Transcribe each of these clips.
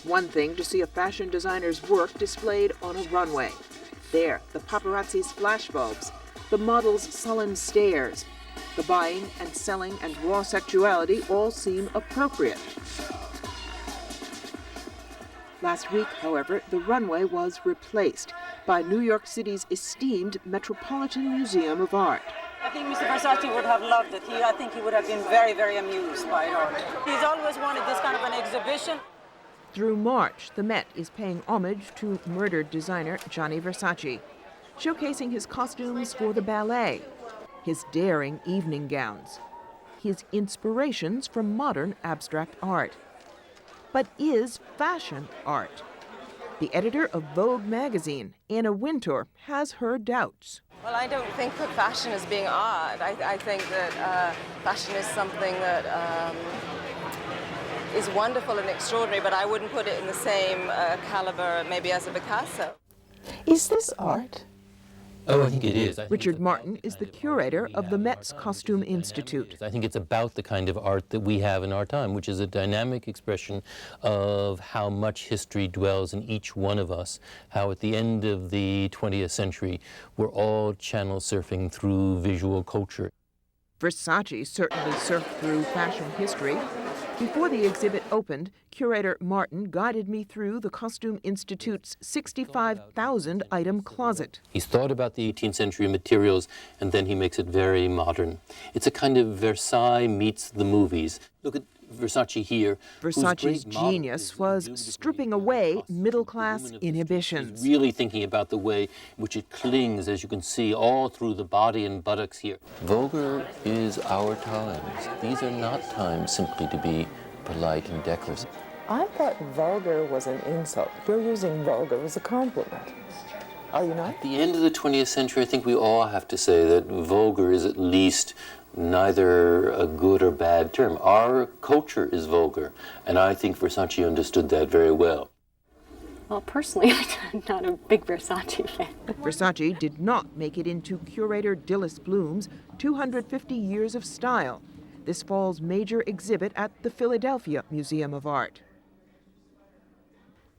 one thing to see a fashion designer's work displayed on a runway. There, the paparazzi's flashbulbs, the model's sullen stares, the buying and selling and raw sexuality all seem appropriate. Last week, however, the runway was replaced by New York City's esteemed Metropolitan Museum of Art. I think Mr. Versace would have loved it. I think he would have been very, very amused by it all. He's always wanted this kind of an exhibition. Through March, the Met is paying homage to murdered designer Gianni Versace, showcasing his costumes for the ballet, his daring evening gowns, his inspirations from modern abstract art. But is fashion art? The editor of Vogue magazine, Anna Wintour, has her doubts. Well, I don't think that fashion is being art. I think that fashion is something that is wonderful and extraordinary, but I wouldn't put it in the same caliber maybe as a Picasso. Is this art? Oh, I think it is. Richard Martin is the curator of the Met's Costume Institute. I think it's about the kind of art that we have in our time, which is a dynamic expression of how much history dwells in each one of us, how at the end of the 20th century, we're all channel surfing through visual culture. Versace certainly surfed through fashion history. Before the exhibit opened, curator Martin guided me through the Costume Institute's 65,000-item closet. He's thought about the 18th century materials, and then he makes it very modern. It's a kind of Versailles meets the movies. Look at Versace here. Versace's genius was stripping away middle-class inhibitions. He's really thinking about the way in which it clings, as you can see, all through the body and buttocks here. Vulgar is our times. These are not times simply to be polite and decorous. I thought vulgar was an insult. You're using vulgar as a compliment. Are you not? At the end of the 20th century, I think we all have to say that vulgar is at least neither a good or bad term. Our culture is vulgar, and I think Versace understood that very well. Well, personally, I'm not a big Versace fan. Versace did not make it into curator Dilys Bloom's 250 Years of Style, this fall's major exhibit at the Philadelphia Museum of Art.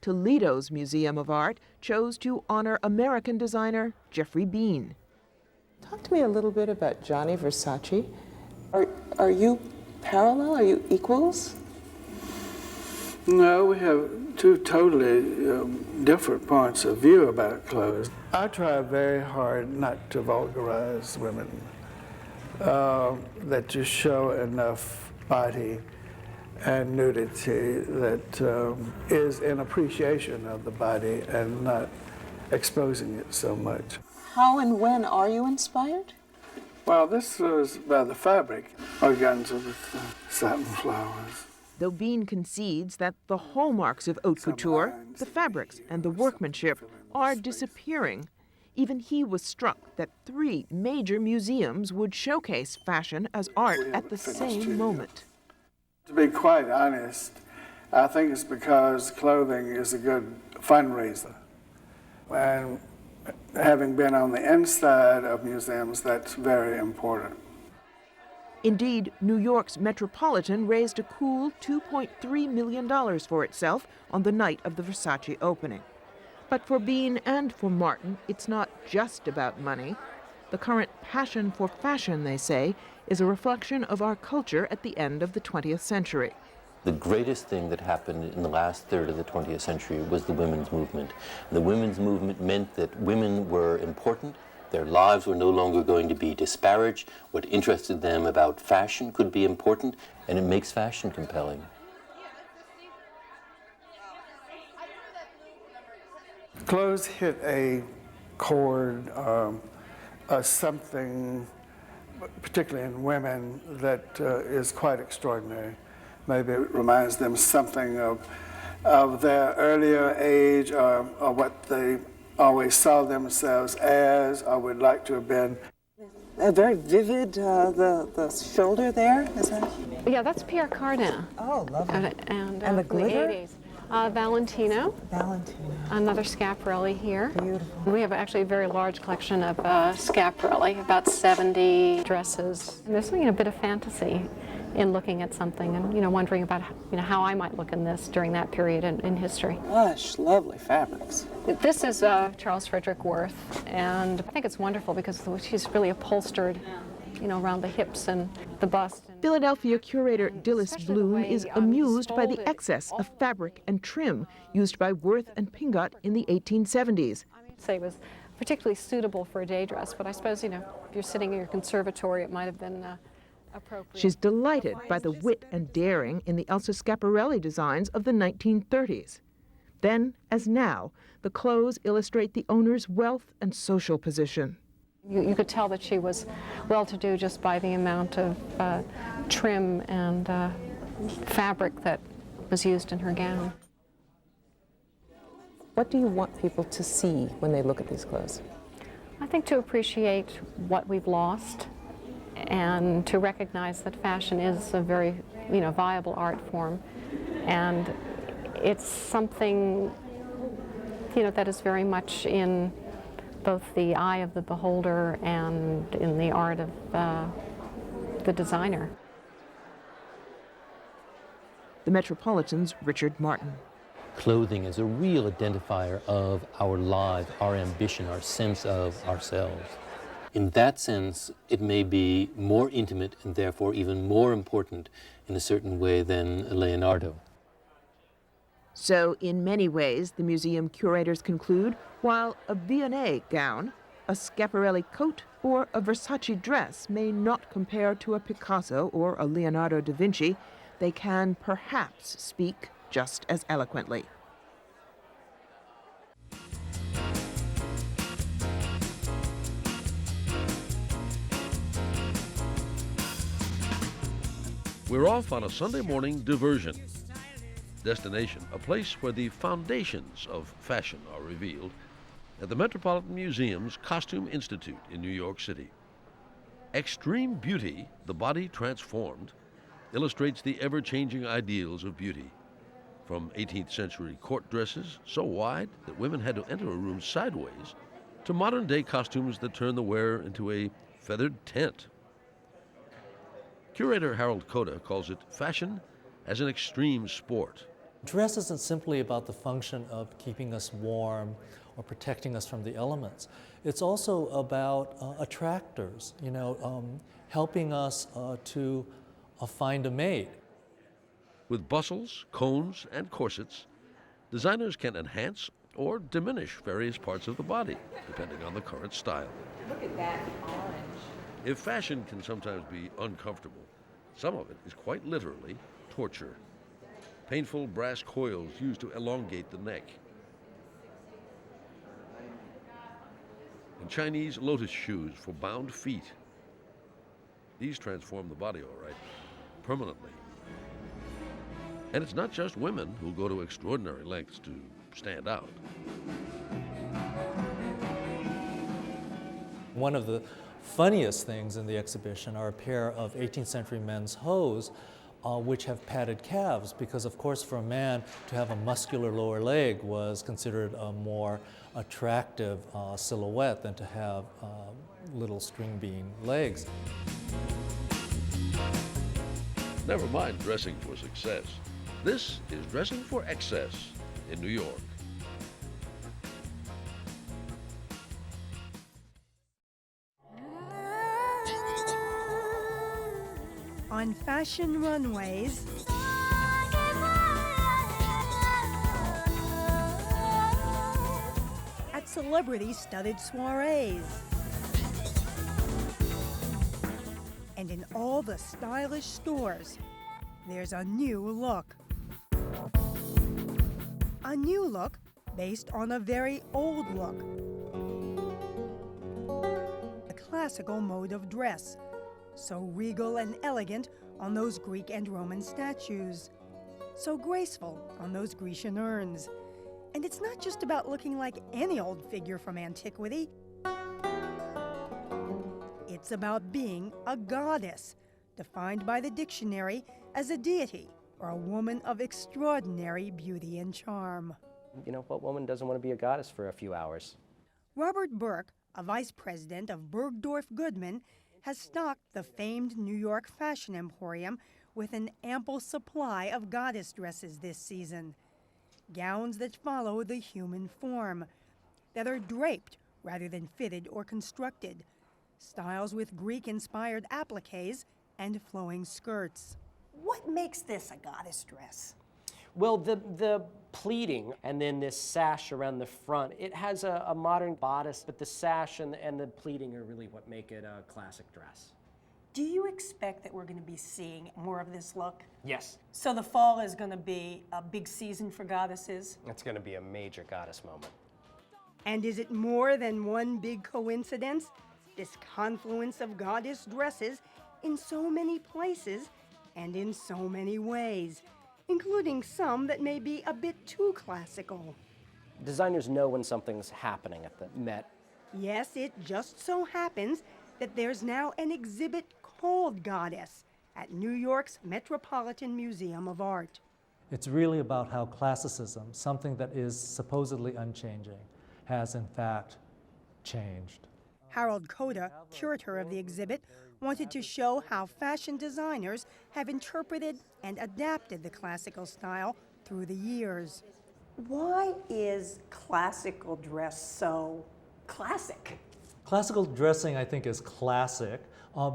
Toledo's Museum of Art chose to honor American designer Geoffrey Beene. Talk to me a little bit about Gianni Versace. Are you parallel? Are you equals? No, we have two totally different points of view about clothes. I try very hard not to vulgarize women, that you show enough body and nudity that is in appreciation of the body and not exposing it so much. How and when are you inspired? Well, this was by the fabric, organza with satin flowers. Though Beene concedes that the hallmarks of haute couture, the fabrics and the workmanship, are disappearing, even he was struck that 3 major museums would showcase fashion as art at the same moment. To be quite honest, I think it's because clothing is a good fundraiser. And having been on the inside of museums, that's very important. Indeed, New York's Metropolitan raised a cool $2.3 million for itself on the night of the Versace opening. But for Beene and for Martin, it's not just about money. The current passion for fashion, they say, is a reflection of our culture at the end of the 20th century. The greatest thing that happened in the last third of the 20th century was the women's movement. The women's movement meant that women were important. Their lives were no longer going to be disparaged. What interested them about fashion could be important, and it makes fashion compelling. Clothes hit a chord, something, particularly in women, that is quite extraordinary. Maybe it reminds them something of their earlier age or what they always saw themselves as or would like to have been. Very vivid, the shoulder there, is that? Yeah, that's Pierre Cardin. Oh, lovely. And the from glitter? The 80s. Valentino. Valentino. Another Schiaparelli here. Beautiful. We have actually a very large collection of Schiaparelli, about 70 dresses. And there's a bit of fantasy in looking at something and, you know, wondering about, you know, how I might look in this during that period in history. Lush, lovely fabrics. This is Charles Frederick Worth, and I think it's wonderful because she's really upholstered, you know, around the hips and the bust. Philadelphia curator Dilys Bloom is amused by the excess of fabric and trim used by Worth and Pingot in the 1870s. I'd say it was particularly suitable for a day dress, but I suppose, you know, if you're sitting in your conservatory, it might have been appropriate. She's delighted by the wit and daring in the Elsa Schiaparelli designs of the 1930s. Then, as now, the clothes illustrate the owner's wealth and social position. You could tell that she was well-to-do just by the amount of trim and fabric that was used in her gown. What do you want people to see when they look at these clothes? I think to appreciate what we've lost and to recognize that fashion is a very, you know, viable art form, and it's something, you know, that is very much in both the eye of the beholder and in the art of the designer. The Metropolitan's Richard Martin. Clothing is a real identifier of our lives, our ambition, our sense of ourselves. In that sense, it may be more intimate and therefore even more important in a certain way than Leonardo. So, in many ways, the museum curators conclude, while a Vivienne gown, a Schiaparelli coat, or a Versace dress may not compare to a Picasso or a Leonardo da Vinci, they can perhaps speak just as eloquently. We're off on a Sunday morning diversion. Destination, a place where the foundations of fashion are revealed, at the Metropolitan Museum's Costume Institute in New York City. Xtreme beauty, the body transformed, illustrates the ever-changing ideals of beauty. From 18th century court dresses so wide that women had to enter a room sideways, to modern-day costumes that turn the wearer into a feathered tent. Curator Harold Coda calls it fashion as an extreme sport. Dress isn't simply about the function of keeping us warm or protecting us from the elements. It's also about attractors, you know, helping us to find a mate. With bustles, cones, and corsets, designers can enhance or diminish various parts of the body, depending on the current style. Look at that orange. If fashion can sometimes be uncomfortable, some of it is quite literally torture. Painful brass coils used to elongate the neck. And Chinese lotus shoes for bound feet. These transform the body all right, permanently. And it's not just women who go to extraordinary lengths to stand out. One of the funniest things in the exhibition are a pair of 18th century men's hose which have padded calves, because of course for a man to have a muscular lower leg was considered a more attractive silhouette than to have little string bean legs. Never mind dressing for success. This is dressing for excess in New York. On fashion runways, at celebrity-studded soirees, and in all the stylish stores, there's a new look. A new look based on a very old look. A classical mode of dress, so regal and elegant on those Greek and Roman statues, so graceful on those Grecian urns. And it's not just about looking like any old figure from antiquity. It's about being a goddess, defined by the dictionary as a deity or a woman of extraordinary beauty and charm. You know, what woman doesn't want to be a goddess for a few hours? Robert Burke, a vice president of Bergdorf Goodman, has stocked the famed New York fashion emporium with an ample supply of goddess dresses this season. Gowns that follow the human form, that are draped rather than fitted or constructed. Styles with Greek-inspired appliques and flowing skirts. What makes this a goddess dress? Well, the pleating and then this sash around the front, it has a modern bodice, but the sash and the pleating are really what make it a classic dress. Do you expect that we're going to be seeing more of this look? Yes. So the fall is going to be a big season for goddesses? It's going to be a major goddess moment. And is it more than one big coincidence? This confluence of goddess dresses in so many places and in so many ways, including some that may be a bit too classical. Designers know when something's happening at the Met. Yes, it just so happens that there's now an exhibit called Goddess at New York's Metropolitan Museum of Art. It's really about how classicism, something that is supposedly unchanging, has in fact changed. Harold Koda, curator of the exhibit, wanted to show how fashion designers have interpreted and adapted the classical style through the years. Why is classical dress so classic? Classical dressing, I think, is classic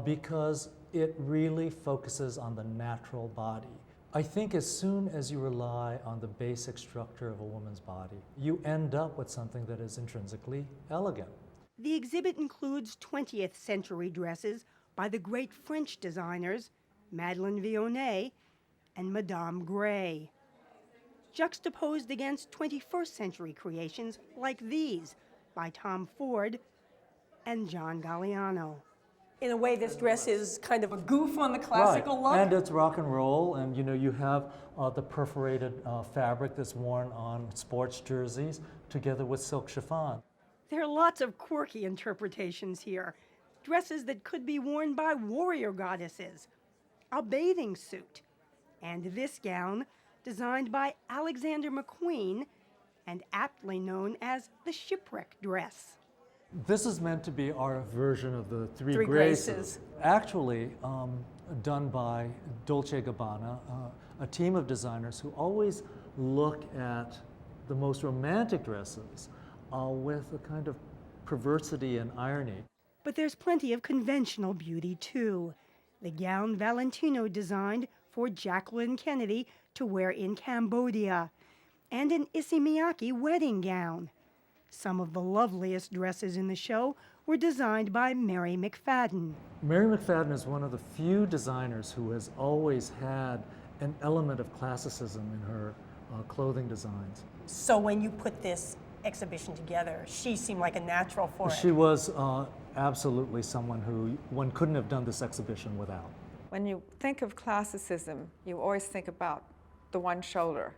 because it really focuses on the natural body. I think as soon as you rely on the basic structure of a woman's body, you end up with something that is intrinsically elegant. The exhibit includes 20th century dresses by the great French designers Madeleine Vionnet and Madame Grès, juxtaposed against 21st century creations like these by Tom Ford and John Galliano. In a way, this dress is kind of a goof on the classical look. And it's rock and roll, and you have the perforated fabric that's worn on sports jerseys together with silk chiffon. There are lots of quirky interpretations here. Dresses that could be worn by warrior goddesses, a bathing suit, and this gown designed by Alexander McQueen and aptly known as the shipwreck dress. This is meant to be our version of the Three Graces. Actually done by Dolce & Gabbana, a team of designers who always look at the most romantic dresses with a kind of perversity and irony. But there's plenty of conventional beauty, too. The gown Valentino designed for Jacqueline Kennedy to wear in Cambodia, and an Issey Miyake wedding gown. Some of the loveliest dresses in the show were designed by Mary McFadden. Mary McFadden is one of the few designers who has always had an element of classicism in her clothing designs. So when you put this exhibition together, she seemed like a natural for it. She was absolutely someone who one couldn't have done this exhibition without. When you think of classicism, you always think about the one shoulder.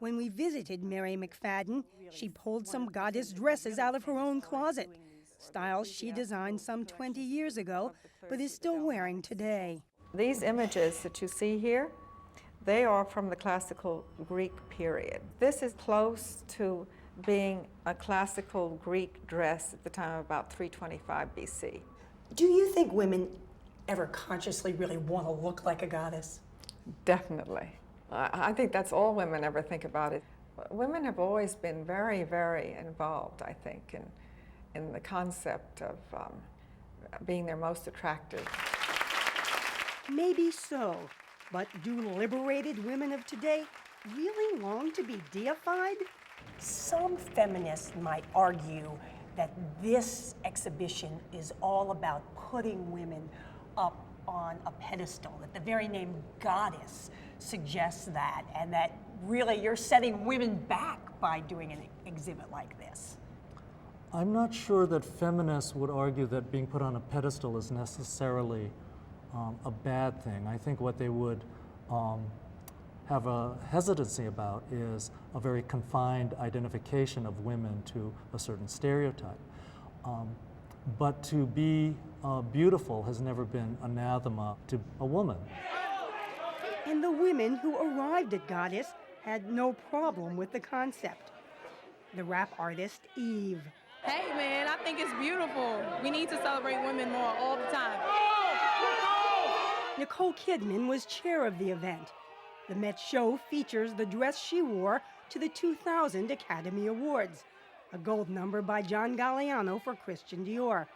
When we visited Mary McFadden, she pulled some goddess dresses out of her own closet, styles she designed some 20 years ago, but is still wearing today. These images that you see here, they are from the classical Greek period. This is close to being a classical Greek dress at the time of about 325 BC. Do you think women ever consciously really want to look like a goddess? Definitely. I think that's all women ever think about it. Women have always been very, very involved, I think, in the concept of being their most attractive. Maybe so, but do liberated women of today really long to be deified? Some feminists might argue that this exhibition is all about putting women up on a pedestal, that the very name goddess suggests that, and that really you're setting women back by doing an exhibit like this. I'm not sure that feminists would argue that being put on a pedestal is necessarily a bad thing. I think what they would have a hesitancy about is a very confined identification of women to a certain stereotype. But to be beautiful has never been anathema to a woman. And the women who arrived at Goddess had no problem with the concept. The rap artist Eve. Hey man, I think it's beautiful. We need to celebrate women more all the time. Nicole Kidman was chair of the event. The Met show features the dress she wore to the 2000 Academy Awards, a gold number by John Galliano for Christian Dior.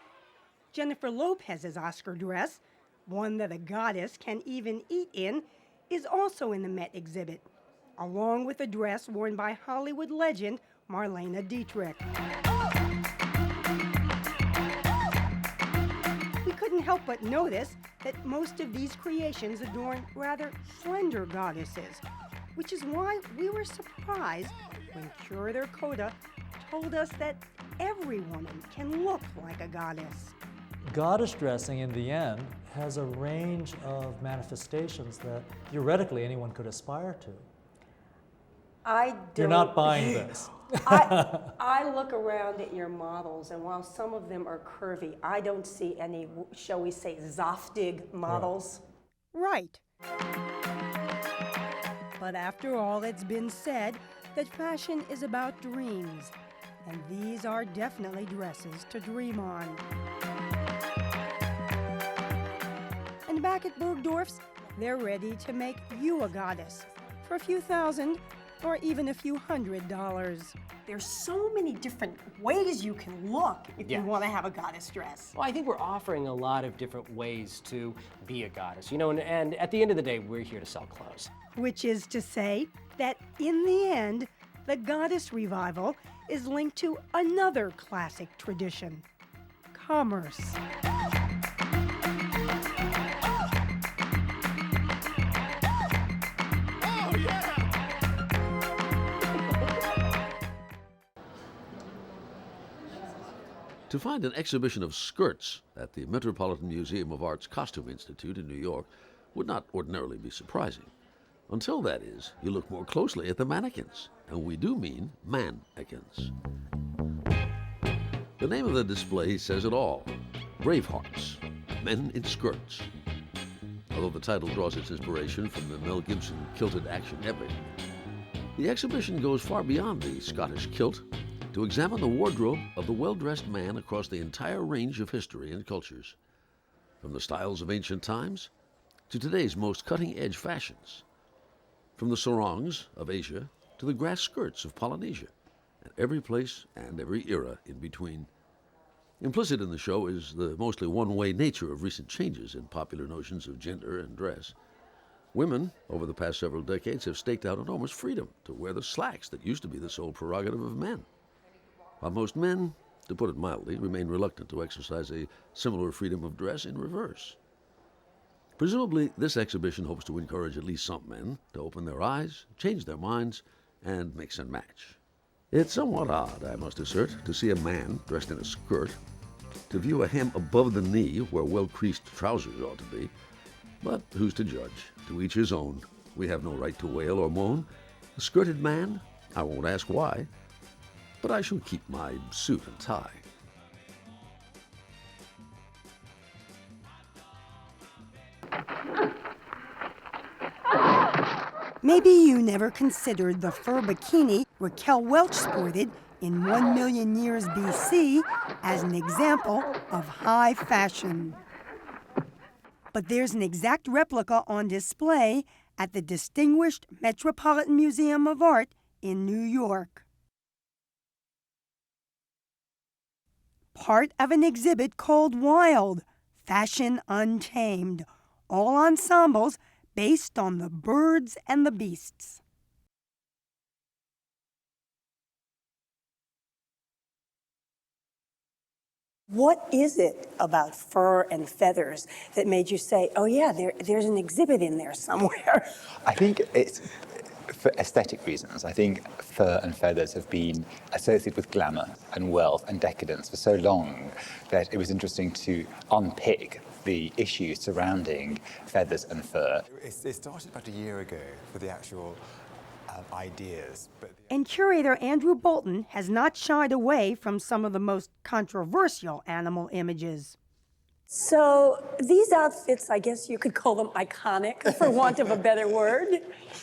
Jennifer Lopez's Oscar dress, one that a goddess can even eat in, is also in the Met exhibit, along with a dress worn by Hollywood legend Marlene Dietrich. We couldn't help but notice that most of these creations adorn rather slender goddesses, which is why we were surprised when curator Coda told us that every woman can look like a goddess. Goddess dressing, in the end, has a range of manifestations that theoretically anyone could aspire to. You're not buying this. I look around at your models, and while some of them are curvy, I don't see any, shall we say, Zoftig models. Right. But after all, it's been said that fashion is about dreams, and these are definitely dresses to dream on. And back at Bergdorf's, they're ready to make you a goddess for a few thousand or even a few $100s. There's so many different ways you can look if you want to have a goddess dress. Well, I think we're offering a lot of different ways to be a goddess, you know, and at the end of the day, we're here to sell clothes. Which is to say that in the end, the goddess revival is linked to another classic tradition, commerce. To find an exhibition of skirts at the Metropolitan Museum of Art's Costume Institute in New York would not ordinarily be surprising. Until, that is, you look more closely at the mannequins, and we do mean mannequins. The name of the display says it all: Bravehearts, Men in Skirts. Although the title draws its inspiration from the Mel Gibson kilted action epic, the exhibition goes far beyond the Scottish kilt to examine the wardrobe of the well-dressed man across the entire range of history and cultures, from the styles of ancient times to today's most cutting-edge fashions, from the sarongs of Asia to the grass skirts of Polynesia, and every place and every era in between. Implicit in the show is the mostly one-way nature of recent changes in popular notions of gender and dress. Women, over the past several decades, have staked out enormous freedom to wear the slacks that used to be the sole prerogative of men, while most men, to put it mildly, remain reluctant to exercise a similar freedom of dress in reverse. Presumably, this exhibition hopes to encourage at least some men to open their eyes, change their minds, and mix and match. It's somewhat odd, I must assert, to see a man dressed in a skirt, to view a hem above the knee where well-creased trousers ought to be. But who's to judge? To each his own. We have no right to wail or moan. A skirted man? I won't ask why, but I shall keep my suit and tie. Maybe you never considered the fur bikini Raquel Welch sported in 1 million years BC as an example of high fashion. But there's an exact replica on display at the distinguished Metropolitan Museum of Art in New York. Part of an exhibit called Wild, Fashion Untamed, all ensembles based on the birds and the beasts. What is it about fur and feathers that made you say, oh yeah, there's an exhibit in there somewhere? I think it's for aesthetic reasons. I think fur and feathers have been associated with glamour and wealth and decadence for so long that it was interesting to unpick the issues surrounding feathers and fur. It started about a year ago for the actual ideas. And curator Andrew Bolton has not shied away from some of the most controversial animal images. So these outfits, I guess you could call them iconic, for want of a better word.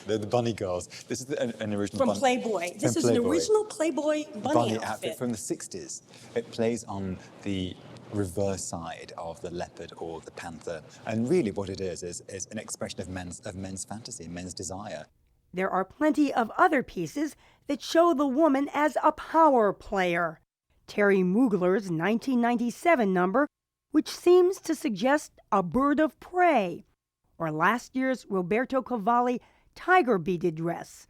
They're the bunny girls. This is an original From Playboy. This is an original Playboy bunny outfit. From the 60s. It plays on the reverse side of the leopard or the panther. And really what it is an expression of men's fantasy, men's desire. There are plenty of other pieces that show the woman as a power player. Terry Mugler's 1997 number, which seems to suggest a bird of prey, or last year's Roberto Cavalli tiger-beaded dress.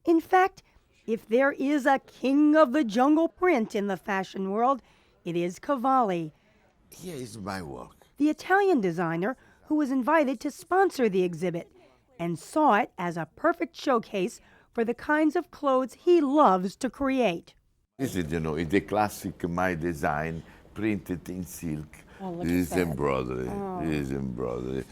In fact, if there is a king of the jungle print in the fashion world, it is Cavalli. Here is my work. The Italian designer who was invited to sponsor the exhibit and saw it as a perfect showcase for the kinds of clothes he loves to create. This is, is the classic my design printed in silk. Oh, look This is at that. embroidery. Oh. This is embroidery.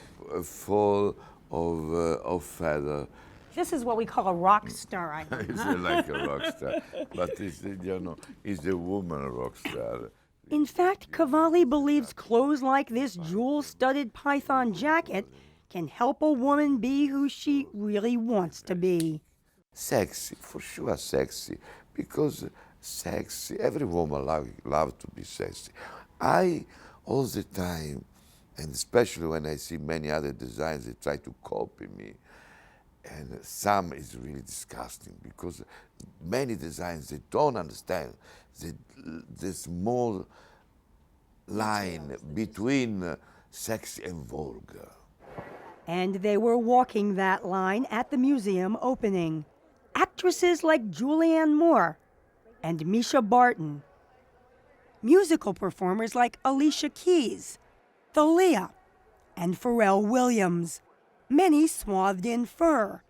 Full of feather. This is what we call a rock star, I think. It's like a rock star, but it's, it's a woman rock star. In fact, Cavalli believes clothes like this jewel-studded python jacket can help a woman be who she really wants to be. Sexy, for sure sexy, because sexy, every woman love to be sexy. I, all the time, and especially when I see many other designs, they try to copy me. And some is really disgusting because many designs, they don't understand the small line between sexy and vulgar. And they were walking that line at the museum opening. Actresses like Julianne Moore and Misha Barton. Musical performers like Alicia Keys, Thalia, and Pharrell Williams. Many swathed in fur,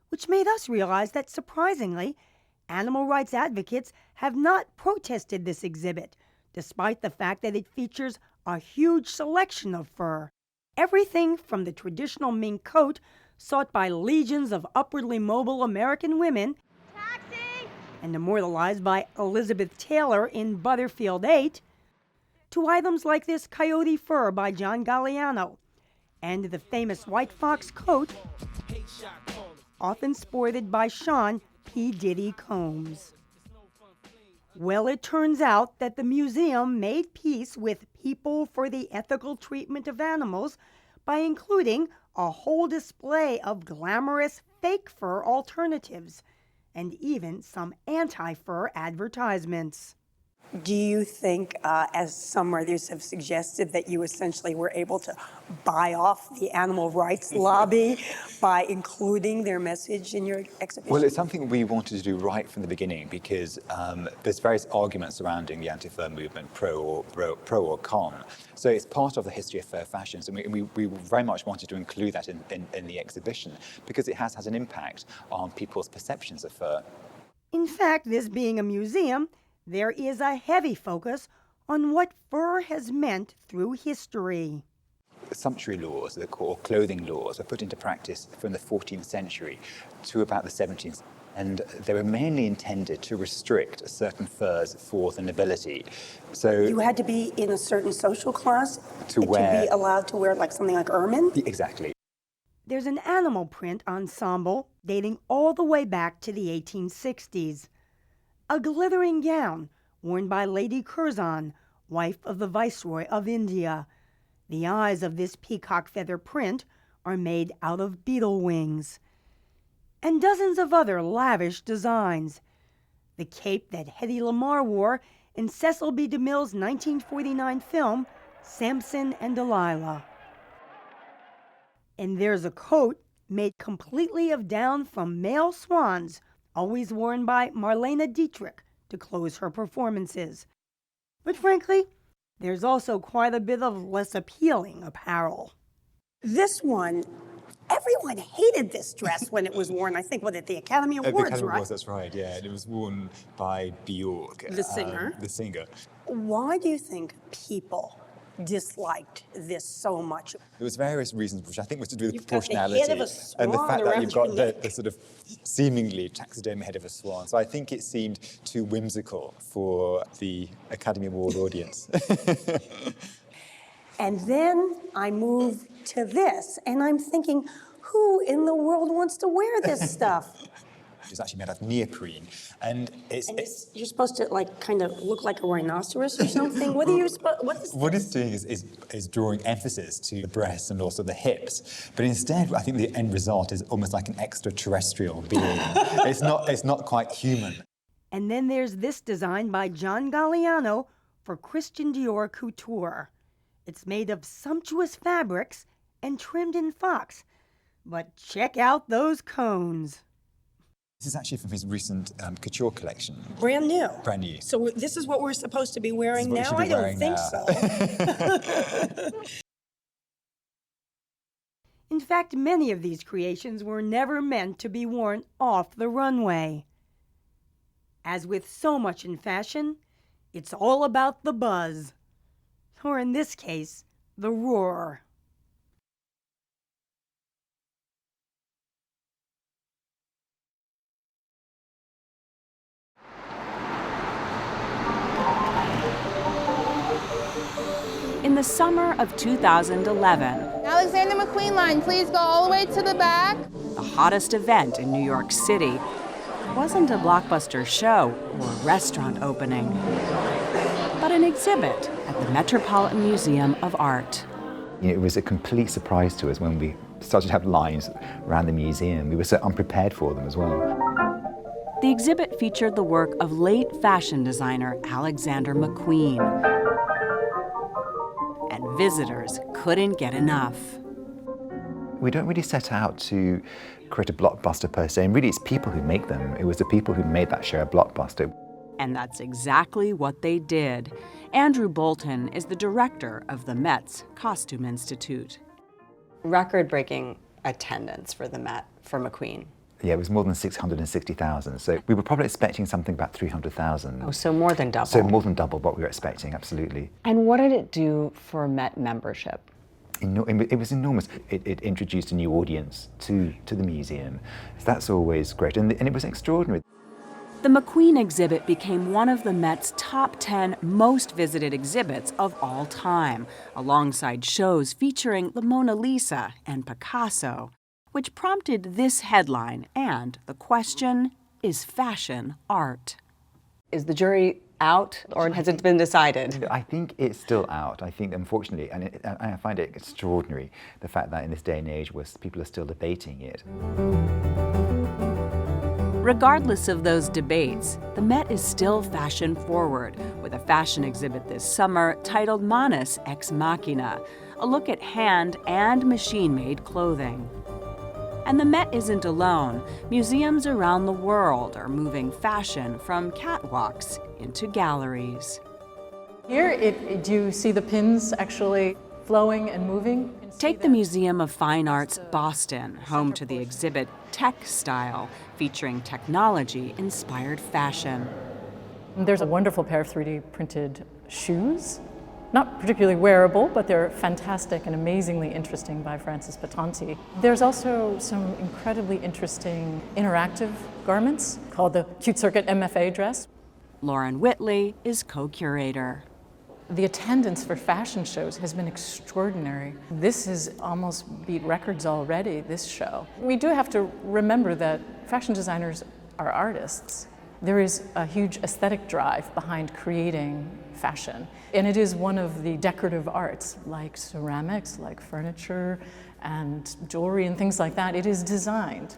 which made us realize that, surprisingly, animal rights advocates have not protested this exhibit, despite the fact that it features a huge selection of fur. Everything from the traditional mink coat sought by legions of upwardly mobile American women, and immortalized by Elizabeth Taylor in Butterfield 8, to items like this coyote fur by John Galliano, and the famous white fox coat, often sported by Sean P. Diddy Combs. Well, it turns out that the museum made peace with people for the ethical treatment of animals by including a whole display of glamorous fake fur alternatives, and even some anti-fur advertisements. Do you think, as some writers have suggested, that you essentially were able to buy off the animal rights lobby by including their message in your exhibition? Well, it's something we wanted to do right from the beginning because there's various arguments surrounding the anti-fur movement, pro or con. So it's part of the history of fur fashions, and we very much wanted to include that in the exhibition because it has an impact on people's perceptions of fur. In fact, this being a museum, there is a heavy focus on what fur has meant through history. Sumptuary laws, or clothing laws, were put into practice from the 14th century to about the 17th. And they were mainly intended to restrict certain furs for the nobility. So you had to be in a certain social class to be allowed to wear like something like ermine? Exactly. There's an animal print ensemble dating all the way back to the 1860s. A glittering gown worn by Lady Curzon, wife of the Viceroy of India. The eyes of this peacock feather print are made out of beetle wings. And dozens of other lavish designs. The cape that Hedy Lamarr wore in Cecil B. DeMille's 1949 film, Samson and Delilah. And there's a coat made completely of down from male swans, always worn by Marlene Dietrich to close her performances. But frankly, there's also quite a bit of less appealing apparel. This one, everyone hated this dress when it was worn, I think, at the Academy Awards, the Academy right? Awards, that's right, yeah. And it was worn by Bjork. The singer. The singer. Why do you think people disliked this so much? There was various reasons, which I think was to do with You've got the proportionality head of a swan and the fact that you've got around your the sort of seemingly taxidermy head of a swan. So I think it seemed too whimsical for the Academy Award audience. And then I move to this, and I'm thinking, who in the world wants to wear this stuff? It's actually made out of neoprene. And you're supposed to like kind of look like a rhinoceros or something? What are you supposed, what it's doing is drawing emphasis to the breasts and also the hips. But instead, I think the end result is almost like an extraterrestrial being. It's not quite human. And then there's this design by John Galliano for Christian Dior Couture. It's made of sumptuous fabrics and trimmed in fox. But check out those cones. This is actually from his recent couture collection. Brand new. Brand new. So this is what we're supposed to be wearing now? I don't think so. In fact, many of these creations were never meant to be worn off the runway. As with so much in fashion, it's all about the buzz. Or in this case, the roar. In the summer of 2011, Alexander McQueen line, please go all the way to the back. the hottest event in New York City wasn't a blockbuster show or restaurant opening, but an exhibit at the Metropolitan Museum of Art. It was a complete surprise to us when we started to have lines around the museum. We were so unprepared for them as well. The exhibit featured the work of late fashion designer Alexander McQueen. And visitors couldn't get enough. We don't really set out to create a blockbuster per se, and really it's people who make them. It was the people who made that show a blockbuster. And that's exactly what they did. Andrew Bolton is the director of the Met's Costume Institute. Record-breaking attendance for the Met for McQueen. Yeah, it was more than 660,000. So we were probably expecting something about 300,000. Oh, so more than double. So more than double what we were expecting, absolutely. And what did it do for Met membership? It was enormous. It introduced a new audience to the museum. So that's always great, and it was extraordinary. The McQueen exhibit became one of the Met's top 10 most visited exhibits of all time, alongside shows featuring the Mona Lisa and Picasso, which prompted this headline and the question, is fashion art? Is the jury out, or has it been decided? I think it's still out. I think, unfortunately, and I find it extraordinary, the fact that in this day and age where people are still debating it. Regardless of those debates, the Met is still fashion forward, with a fashion exhibit this summer titled Manus Ex Machina, a look at hand and machine-made clothing. And the Met isn't alone. Museums around the world are moving fashion from catwalks into galleries. Here, do you see the pins actually flowing and moving? Take the Museum of Fine Arts Boston, home to the exhibit Tech Style, featuring technology-inspired fashion. There's a wonderful pair of 3D printed shoes. Not particularly wearable, but they're fantastic and amazingly interesting by Francis Patanti. There's also some incredibly interesting interactive garments called the Cute Circuit MFA dress. Lauren Whitley is co-curator. The attendance for fashion shows has been extraordinary. This has almost beat records already, this show. We do have to remember that fashion designers are artists. There is a huge aesthetic drive behind creating fashion. And it is one of the decorative arts, like ceramics, like furniture, and jewelry and things like that. It is designed.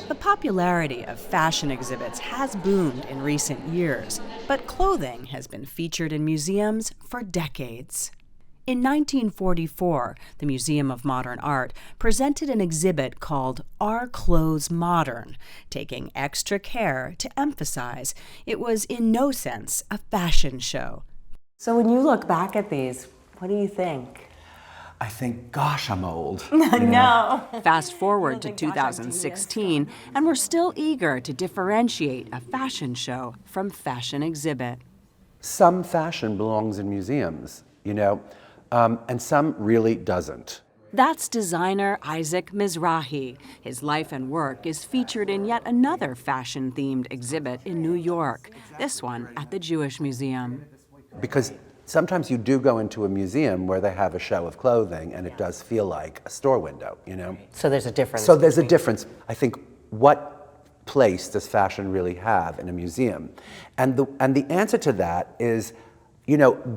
The popularity of fashion exhibits has boomed in recent years, but clothing has been featured in museums for decades. In 1944, the Museum of Modern Art presented an exhibit called Are Clothes Modern, taking extra care to emphasize it was in no sense a fashion show. So when you look back at these, what do you think? I think, gosh, I'm old. No. Fast forward to 2016, and we're still eager to differentiate a fashion show from fashion exhibit. Some fashion belongs in museums, and some really doesn't. That's designer Isaac Mizrahi. His life and work is featured in yet another fashion-themed exhibit in New York, this one at the Jewish Museum. Because sometimes you do go into a museum where they have a show of clothing and it does feel like a store window, So there's a difference. So there's a difference. I think what place does fashion really have in a museum? And the answer to that is,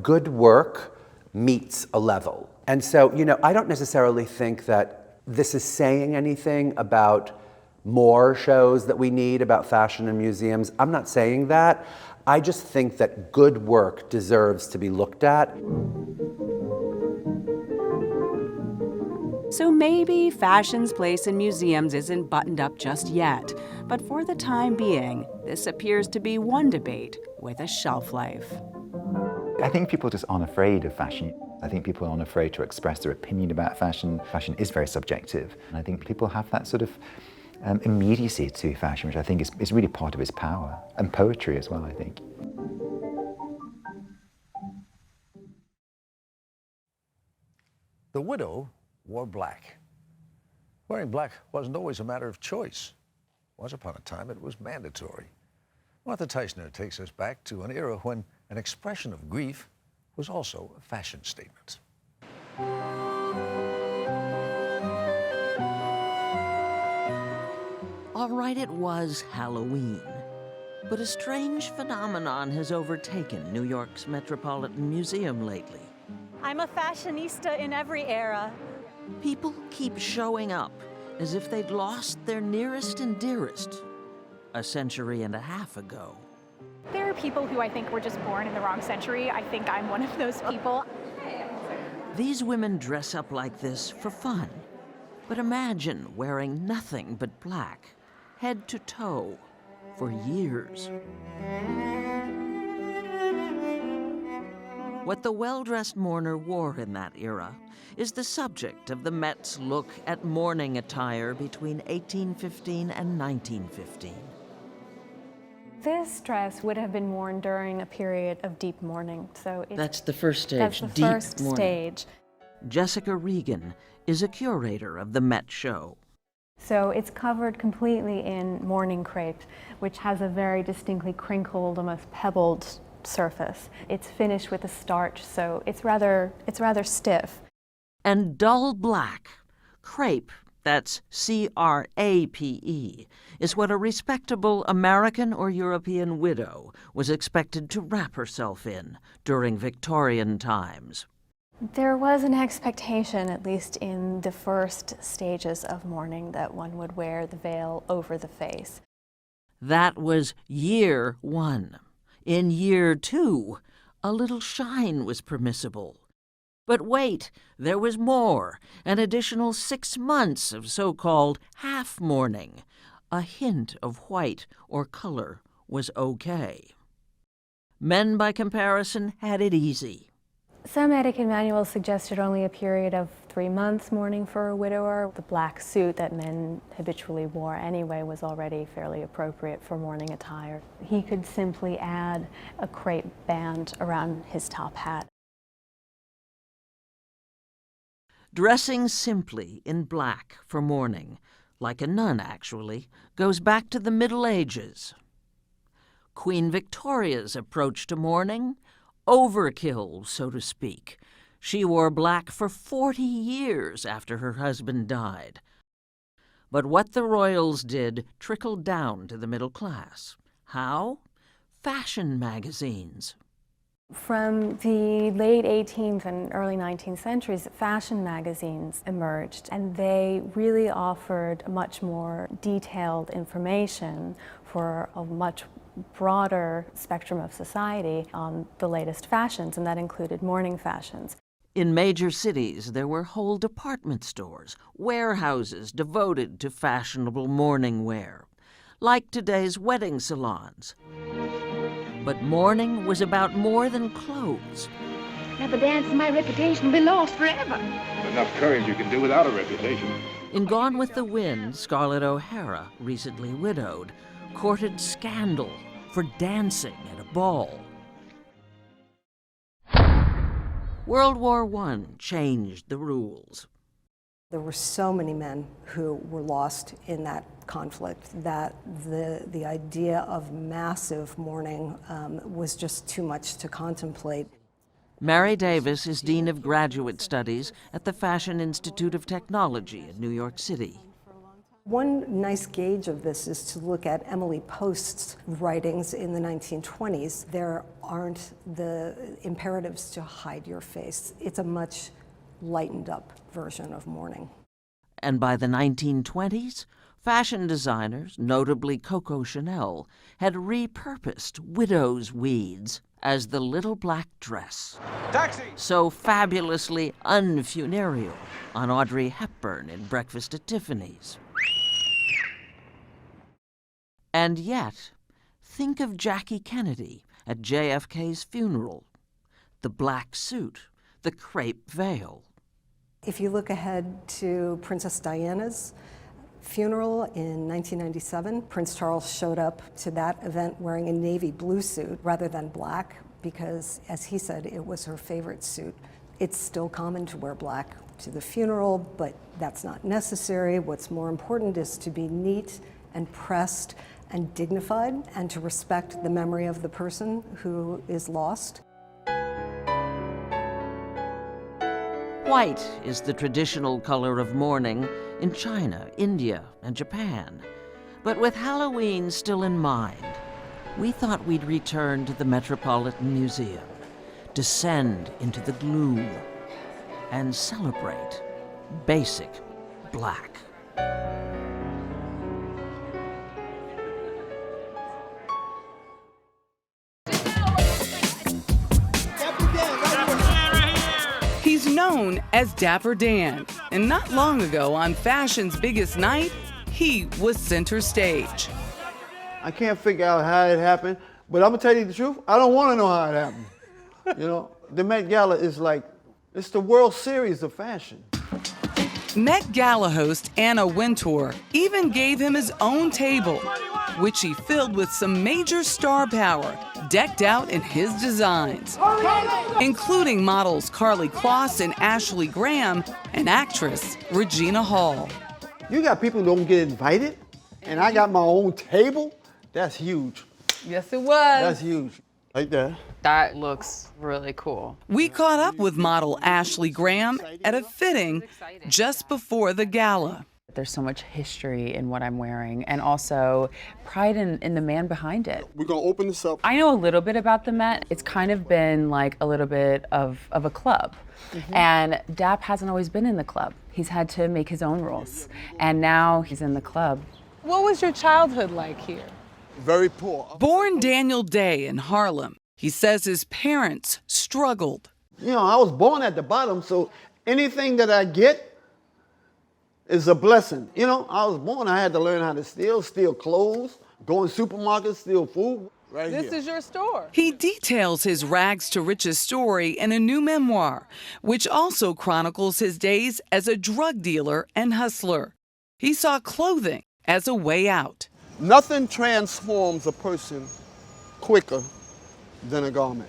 good work meets a level. And so, I don't necessarily think that this is saying anything about more shows that we need about fashion in museums. I'm not saying that. I just think that good work deserves to be looked at. So maybe fashion's place in museums isn't buttoned up just yet, but for the time being, this appears to be one debate with a shelf life. I think people just aren't afraid of fashion. I think people aren't afraid to express their opinion about fashion. Fashion is very subjective, and I think people have that sort of immediacy to fashion, which I think is really part of its power, and poetry as well, I think. The widow wore black. Wearing black wasn't always a matter of choice. Once upon a time, it was mandatory. Martha Teichner takes us back to an era when an expression of grief was also a fashion statement. All right, it was Halloween. But a strange phenomenon has overtaken New York's Metropolitan Museum lately. I'm a fashionista in every era. People keep showing up as if they'd lost their nearest and dearest a century and a half ago. There are people who I think were just born in the wrong century. I think I'm one of those people. These women dress up like this for fun. But imagine wearing nothing but black, head to toe, for years. What the well-dressed mourner wore in that era is the subject of the Met's look at mourning attire between 1815 and 1915. This dress would have been worn during a period of deep mourning. That's the first stage, That's the deep first mourning. stage. Jessica Regan is a curator of the Met show. So it's covered completely in mourning crepe, which has a very distinctly crinkled, almost pebbled surface. It's finished with a starch, so it's rather stiff. And dull black, crepe, that's C-R-A-P-E, is what a respectable American or European widow was expected to wrap herself in during Victorian times. There was an expectation, at least in the first stages of mourning, that one would wear the veil over the face. That was year one. In year two, a little shine was permissible. But wait, there was more, an additional 6 months of so-called half-mourning. A hint of white or color was okay. Men, by comparison, had it easy. Some etiquette manuals suggested only a period of 3 months mourning for a widower. The black suit that men habitually wore anyway was already fairly appropriate for mourning attire. He could simply add a crepe band around his top hat. Dressing simply in black for mourning, like a nun actually, goes back to the Middle Ages. Queen Victoria's approach to mourning, overkill, so to speak. She wore black for 40 years after her husband died. But what the royals did trickled down to the middle class. How? Fashion magazines. From the late 18th and early 19th centuries, fashion magazines emerged, and they really offered much more detailed information for a much broader spectrum of society on the latest fashions, and that included mourning fashions. In major cities, there were whole department stores, warehouses devoted to fashionable mourning wear, like today's wedding salons. But mourning was about more than clothes. Never dance, my reputation will be lost forever. Enough courage you can do without a reputation. In Gone with the Wind, Scarlett O'Hara, recently widowed, courted scandal for dancing at a ball. World War I changed the rules. There were so many men who were lost in that conflict that the idea of massive mourning was just too much to contemplate. Mary Davis is Dean of Graduate Studies at the Fashion Institute of Technology in New York City. One nice gauge of this is to look at Emily Post's writings in the 1920s. There aren't the imperatives to hide your face. It's a much lightened up version of mourning. And by the 1920s, fashion designers, notably Coco Chanel, had repurposed widow's weeds as the little black dress. Taxi! So fabulously unfunereal on Audrey Hepburn in Breakfast at Tiffany's. And yet, think of Jackie Kennedy at JFK's funeral. The black suit, the crepe veil. If you look ahead to Princess Diana's funeral in 1997, Prince Charles showed up to that event wearing a navy blue suit rather than black because, as he said, it was her favorite suit. It's still common to wear black to the funeral, but that's not necessary. What's more important is to be neat and pressed and dignified and to respect the memory of the person who is lost. White is the traditional color of mourning in China, India, and Japan. But with Halloween still in mind, we thought we'd return to the Metropolitan Museum, descend into the gloom, and celebrate basic black. He's known as Dapper Dan, and not long ago on fashion's biggest night, he was center stage. I can't figure out how it happened, but I'm gonna tell you the truth, I don't wanna know how it happened. You know, the Met Gala is like, it's the World Series of fashion. Met Gala host Anna Wintour even gave him his own table, which he filled with some major star power decked out in his designs, including models Carly Kloss and Ashley Graham and actress Regina Hall. You got people who don't get invited, and I got my own table? That's huge. Yes, it was. That's huge. Like that. That looks really cool. We caught up with model Ashley Graham at a fitting just before the gala. There's so much history in what I'm wearing and also pride in the man behind it. We're gonna open this up. I know a little bit about the Met. It's kind of been like a little bit of a club. And Dap hasn't always been in the club. He's had to make his own rules. And now he's in the club. What was your childhood like here? Very poor. Born Daniel Day in Harlem, he says his parents struggled. You know, I was born at the bottom, so anything that I get is a blessing. You know, I was born, I had to learn how to steal clothes, go in supermarkets, steal food. Right This here. is your store. He details his rags to riches story in a new memoir, which also chronicles his days as a drug dealer and hustler. He saw clothing as a way out. Nothing transforms a person quicker than a garment.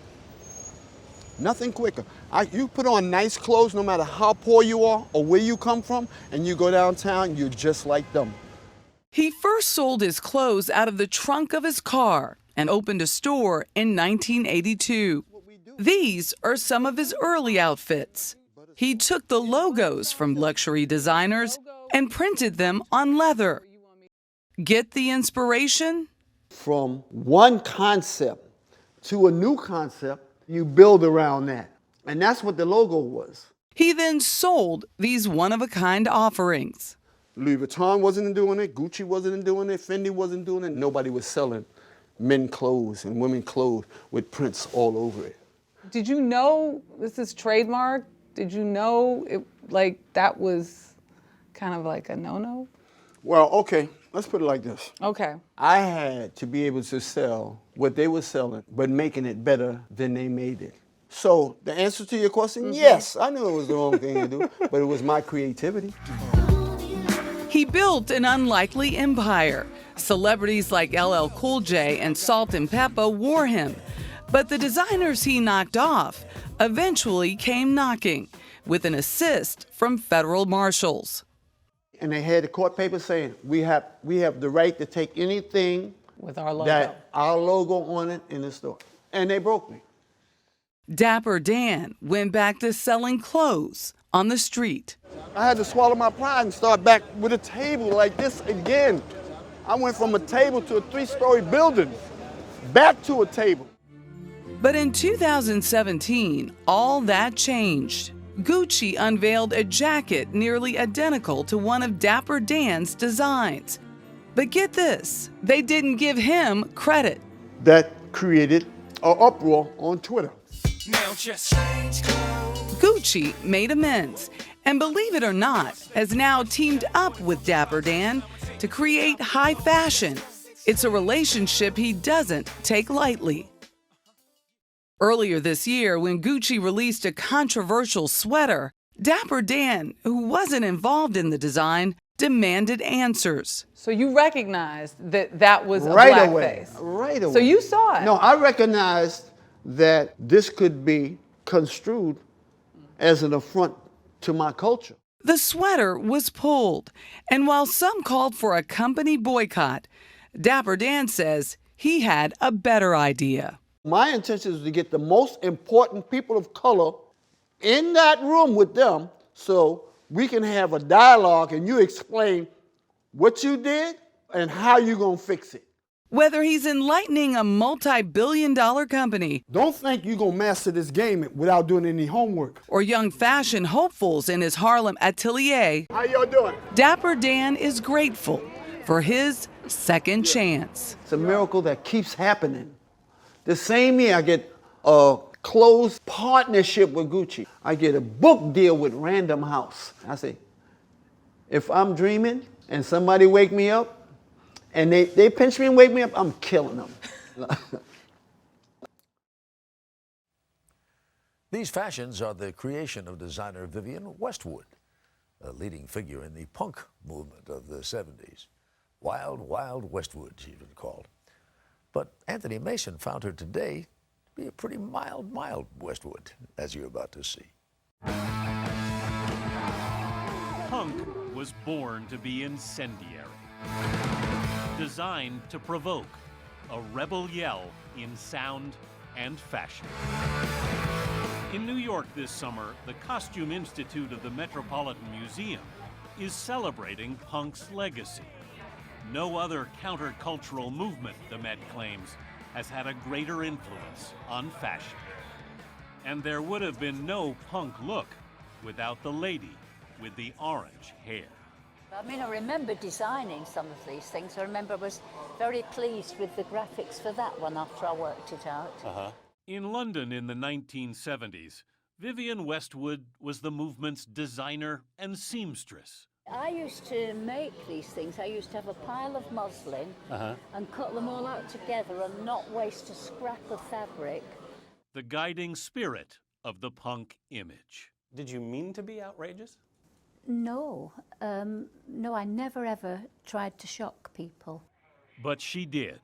Nothing quicker. You put on nice clothes no matter how poor you are or where you come from, and you go downtown, you're just like them. He first sold his clothes out of the trunk of his car and opened a store in 1982. These are some of his early outfits. He took the logos from luxury designers and printed them on leather. Get the inspiration? From one concept to a new concept, you build around that. And that's what the logo was. He then sold these one-of-a-kind offerings. Louis Vuitton wasn't doing it, Gucci wasn't doing it, Fendi wasn't doing it. Nobody was selling men clothes and women clothes with prints all over it. Did you know this is trademark? Did you know it, like that was kind of like a no-no? Well, okay, let's put it like this. Okay. I had to be able to sell what they were selling, but making it better than they made it. So the answer to your question, yes, I knew it was the wrong thing to do, but it was my creativity. He built an unlikely empire. Celebrities like LL Cool J and Salt and Peppa wore him. But the designers he knocked off eventually came knocking with an assist from federal marshals. And they had the court paper saying, we have the right to take anything with our logo. That our logo on it in the store. And they broke me. Dapper Dan went back to selling clothes on the street. I had to swallow my pride and start back with a table like this again. I went from a table to a 3-story building, back to a table. But in 2017, all that changed. Gucci unveiled a jacket nearly identical to one of Dapper Dan's designs. But get this, they didn't give him credit. That created an uproar on Twitter. Now just Gucci made amends, and believe it or not, has now teamed up with Dapper Dan to create high fashion. It's a relationship he doesn't take lightly. Earlier this year, when Gucci released a controversial sweater, Dapper Dan, who wasn't involved in the design, demanded answers. So you recognized that that was a Right blackface? away, right away. So you saw it? No, I recognized that this could be construed as an affront to my culture. The sweater was pulled, and while some called for a company boycott, Dapper Dan says he had a better idea. My intention is to get the most important people of color in that room with them so we can have a dialogue and you explain what you did and how you're going to fix it. Whether he's enlightening a multi-billion-dollar company, don't think you're going to master this game without doing any homework, or young fashion hopefuls in his Harlem atelier, how y'all doing? Dapper Dan is grateful for his second chance. It's a miracle that keeps happening. The same year I get a close partnership with Gucci. I get a book deal with Random House. I say, if I'm dreaming and somebody wake me up and they pinch me and wake me up, I'm killing them. These fashions are the creation of designer Vivienne Westwood, a leading figure in the punk movement of the 70s. Wild, Wild Westwood, she's been called. But Anthony Mason found her today to be a pretty mild Westwood, as you're about to see. Punk was born to be incendiary, designed to provoke a rebel yell in sound and fashion. In New York this summer, the Costume Institute of the Metropolitan Museum is celebrating punk's legacy. No other countercultural movement, the Met claims, has had a greater influence on fashion. And there would have been no punk look without the lady with the orange hair. I mean, I remember designing some of these things. I remember I was very pleased with the graphics for that one after I worked it out. In London in the 1970s, Vivienne Westwood was the movement's designer and seamstress. I used to make these things. I used to have a pile of muslin and cut them all out together and not waste a scrap of fabric. The guiding spirit of the punk image. Did you mean to be outrageous? No, no, I never ever tried to shock people. But she did.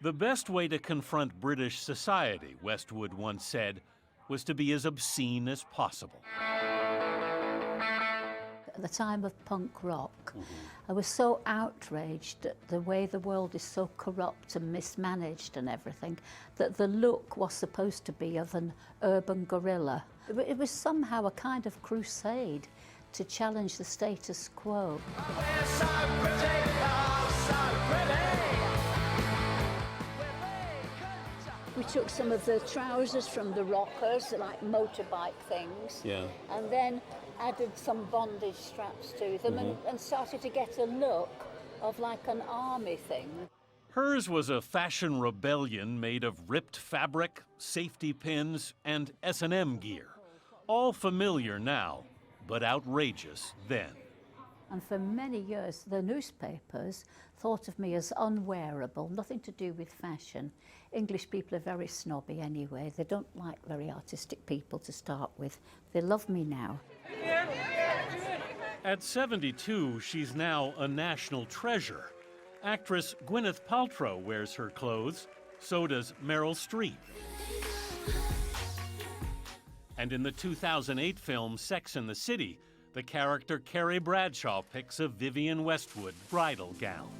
The best way to confront British society, Westwood once said, was to be as obscene as possible. At the time of punk rock, I was so outraged at the way the world is so corrupt and mismanaged and everything, that the look was supposed to be of an urban guerrilla. It was somehow a kind of crusade to challenge the status quo. We took some of the trousers from the rockers, like motorbike things, and then added some bondage straps to them and started to get a look of like an army thing. Hers was a fashion rebellion made of ripped fabric, safety pins, and S&M gear. All familiar now, but outrageous then. And for many years, the newspapers thought of me as unwearable, nothing to do with fashion. English people are very snobby anyway. They don't like very artistic people to start with. They love me now. At 72, she's now a national treasure. Actress Gwyneth Paltrow wears her clothes, so does Meryl Streep. And in the 2008 film Sex and the City, the character Carrie Bradshaw picks a Vivienne Westwood bridal gown.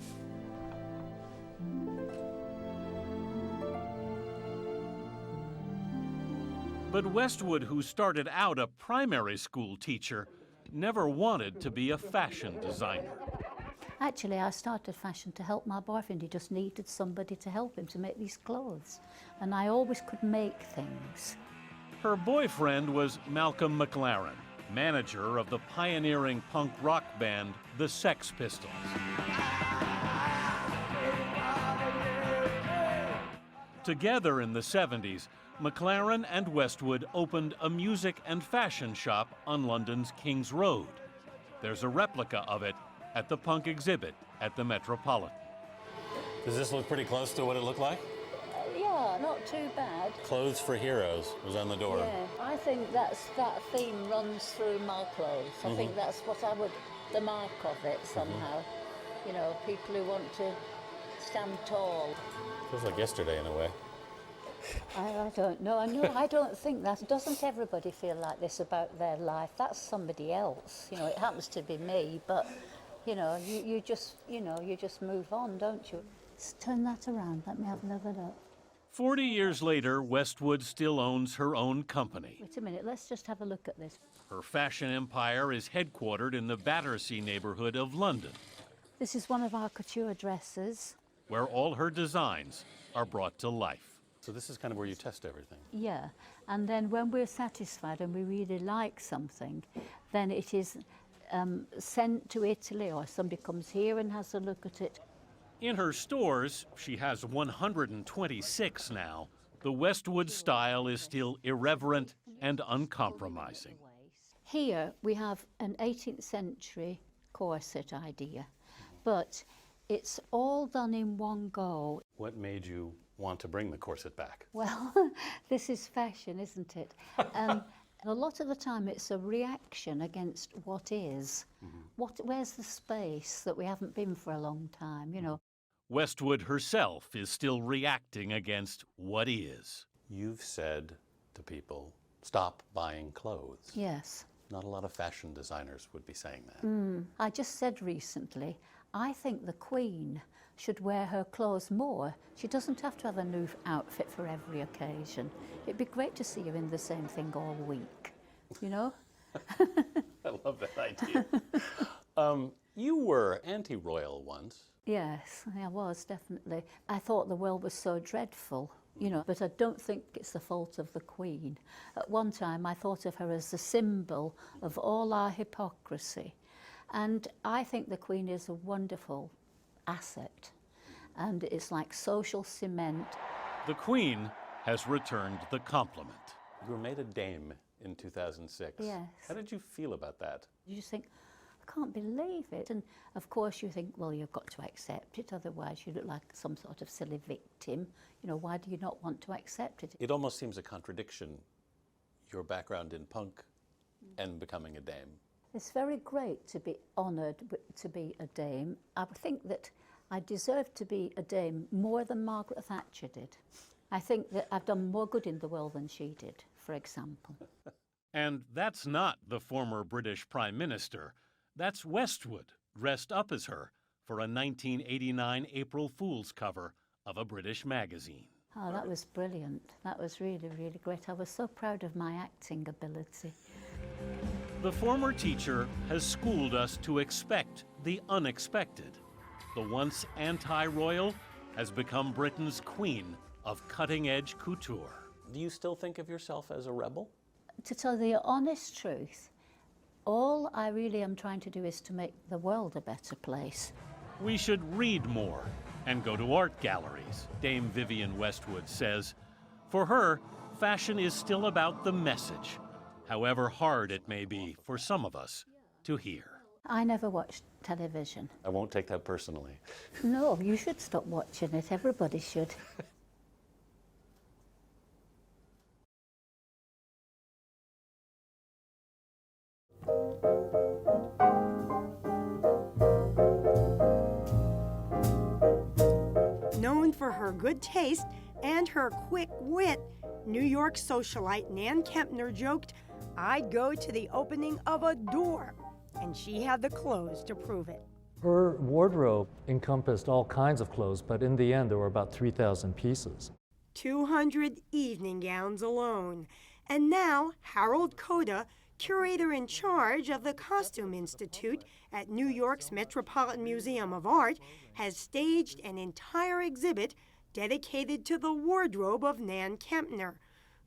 But Westwood, who started out a primary school teacher, never wanted to be a fashion designer. Actually, I started fashion to help my boyfriend. He just needed somebody to help him to make these clothes. And I always could make things. Her boyfriend was Malcolm McLaren, manager of the pioneering punk rock band, the Sex Pistols. Together in the 70s, McLaren and Westwood opened a music and fashion shop on London's King's Road. There's a replica of it at the punk exhibit at the Metropolitan. Does this look pretty close to what it looked like? Yeah, not too bad. Clothes for Heroes was on the door. Yeah, I think that theme runs through my clothes. I think that's what I would, the mark of it somehow. You know, people who want to stand tall. Feels like yesterday in a way. I don't know. I don't think that. Doesn't everybody feel like this about their life? That's somebody else. You know, it happens to be me, but you know, you just move on, don't you? Let's turn that around. Let me have another look. 40 years later, Westwood still owns her own company. Wait a minute. Let's just have a look at this. Her fashion empire is headquartered in the Battersea neighborhood of London. This is one of our couture dresses, where all her designs are brought to life. So this is kind of where you test everything. Yeah, and then when we're satisfied and we really like something, then it is sent to Italy, or somebody comes here and has a look at it. In her stores, she has 126 now, the Westwood style is still irreverent and uncompromising. Here we have an 18th century corset idea, but it's all done in one go. What made you want to bring the corset back? Well, this is fashion, isn't it? A lot of the time it's a reaction against what is. Where's the space that we haven't been for a long time, you know? Westwood herself is still reacting against what is. You've said to people, stop buying clothes. Yes. Not a lot of fashion designers would be saying that. I just said recently, I think the Queen should wear her clothes more. She doesn't have to have a new outfit for every occasion. It'd be great to see her in the same thing all week, you know? I love that idea. You were anti-royal once. Yes, I was, definitely. I thought the world was so dreadful, you know, but I don't think it's the fault of the Queen. At one time, I thought of her as the symbol of all our hypocrisy. And I think the Queen is a wonderful asset. And it's like social cement. The Queen has returned the compliment. You were made a dame in 2006. Yes. How did you feel about that? You just think, I can't believe it. And of course you think, well, you've got to accept it, otherwise you look like some sort of silly victim. You know, why do you not want to accept it? It almost seems a contradiction, your background in punk and becoming a dame. It's very great to be honoured to be a dame. I think that I deserve to be a dame more than Margaret Thatcher did. I think that I've done more good in the world than she did, for example. And that's not the former British Prime Minister. That's Westwood, dressed up as her for a 1989 April Fool's cover of a British magazine. Oh, that was brilliant. That was really, really great. I was so proud of my acting ability. The former teacher has schooled us to expect the unexpected. The once anti-royal has become Britain's queen of cutting-edge couture. Do you still think of yourself as a rebel? To tell the honest truth, all I really am trying to do is to make the world a better place. We should read more and go to art galleries, Dame Vivienne Westwood says. For her, fashion is still about the message, however hard it may be for some of us to hear. I never watched television. I won't take that personally. No, you should stop watching it. Everybody should. Known for her good taste and her quick wit, New York socialite Nan Kempner joked, "I'd go to the opening of a door," and she had the clothes to prove it. Her wardrobe encompassed all kinds of clothes, but in the end there were about 3,000 pieces. 200 evening gowns alone. And now Harold Coda Curator in charge of the Costume Institute at New York's Metropolitan Museum of Art has staged an entire exhibit dedicated to the wardrobe of Nan Kempner,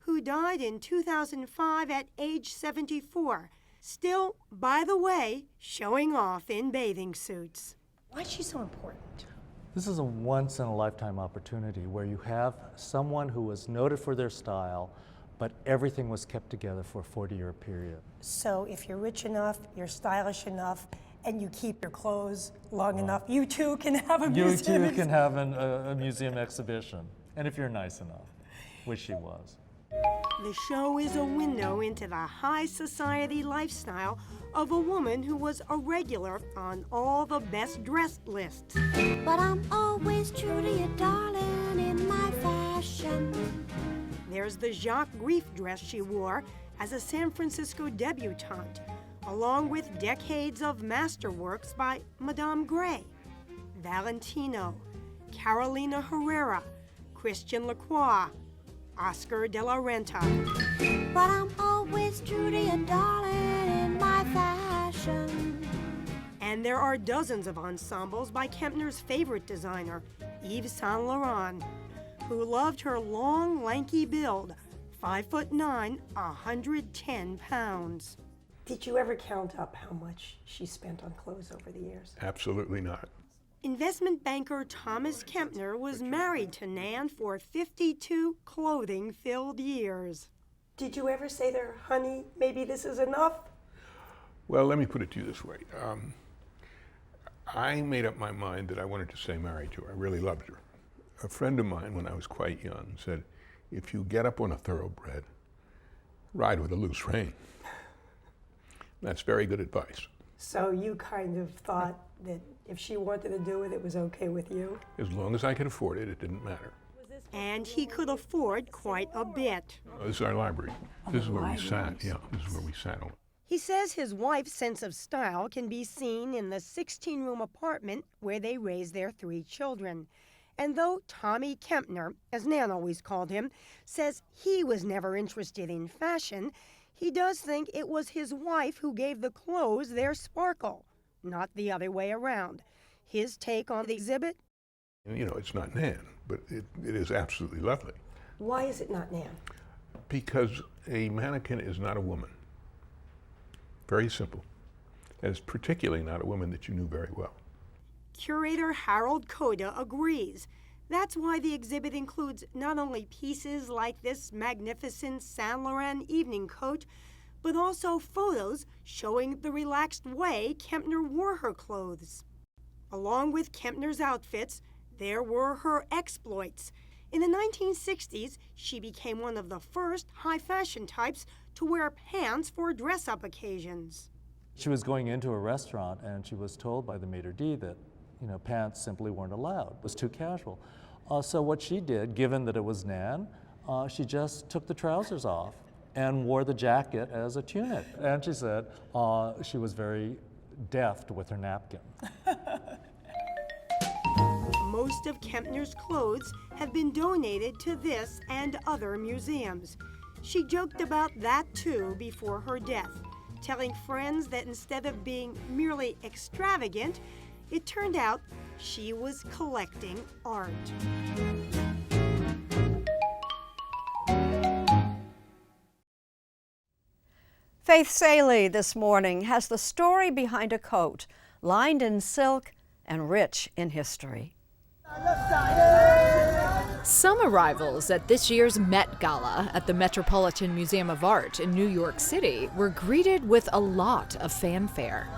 who died in 2005 at age 74, still, by the way, showing off in bathing suits. Why is she so important? This is a once-in-a-lifetime opportunity where you have someone who was noted for their style, but everything was kept together for a 40-year period. So if you're rich enough, you're stylish enough, and you keep your clothes long enough, you too can have a museum. You too can have a museum exhibition, and if you're nice enough, which she was. The show is a window into the high society lifestyle of a woman who was a regular on all the best dressed lists. But I'm always true to you, darling, in my fashion. There's the Jacques Grief dress she wore as a San Francisco debutante, along with decades of masterworks by Madame Grey, Valentino, Carolina Herrera, Christian Lacroix, Oscar de la Renta. But I'm always true to you, darling, in my fashion. And there are dozens of ensembles by Kempner's favorite designer, Yves Saint Laurent, who loved her long, lanky build, 5'9", 110 pounds. Did you ever count up how much she spent on clothes over the years? Absolutely not. Investment banker Thomas Kempner was married to Nan for 52 clothing-filled years. Did you ever say to her, honey, maybe this is enough? Well, let me put it to you this way. I made up my mind that I wanted to stay married to her. I really loved her. A friend of mine, when I was quite young, said, if you get up on a thoroughbred, ride with a loose rein. That's very good advice. So you kind of thought that if she wanted to do it, it was okay with you? As long as I could afford it, it didn't matter. And he could afford quite a bit. This is our library. This is where we sat. Yeah, this is where we sat. He says his wife's sense of style can be seen in the 16-room apartment where they raised their 3 children. And though Tommy Kempner, as Nan always called him, says he was never interested in fashion, he does think it was his wife who gave the clothes their sparkle, not the other way around. His take on the exhibit? You know, it's not Nan, but it is absolutely lovely. Why is it not Nan? Because a mannequin is not a woman. Very simple. And it's particularly not a woman that you knew very well. Curator Harold Koda agrees. That's why the exhibit includes not only pieces like this magnificent Saint Laurent evening coat, but also photos showing the relaxed way Kempner wore her clothes. Along with Kempner's outfits, there were her exploits. In the 1960s, she became one of the first high fashion types to wear pants for dress-up occasions. She was going into a restaurant and she was told by the maitre d' that, pants simply weren't allowed. It was too casual. So what she did, given that it was Nan, she just took the trousers off and wore the jacket as a tunic. And she said she was very deft with her napkin. Most of Kempner's clothes have been donated to this and other museums. She joked about that too before her death, telling friends that instead of being merely extravagant, it turned out she was collecting art. Faith Salie this morning has the story behind a coat lined in silk and rich in history. Some arrivals at this year's Met Gala at the Metropolitan Museum of Art in New York City were greeted with a lot of fanfare.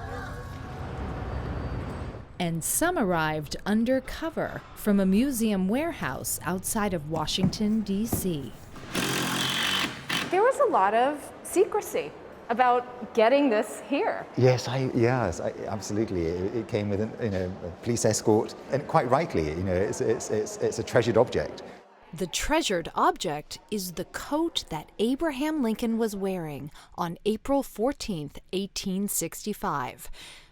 And some arrived undercover from a museum warehouse outside of Washington, D.C. There was a lot of secrecy about getting this here. Yes, absolutely. It came with a police escort, and quite rightly, it's a treasured object. The treasured object is the coat that Abraham Lincoln was wearing on April 14th, 1865,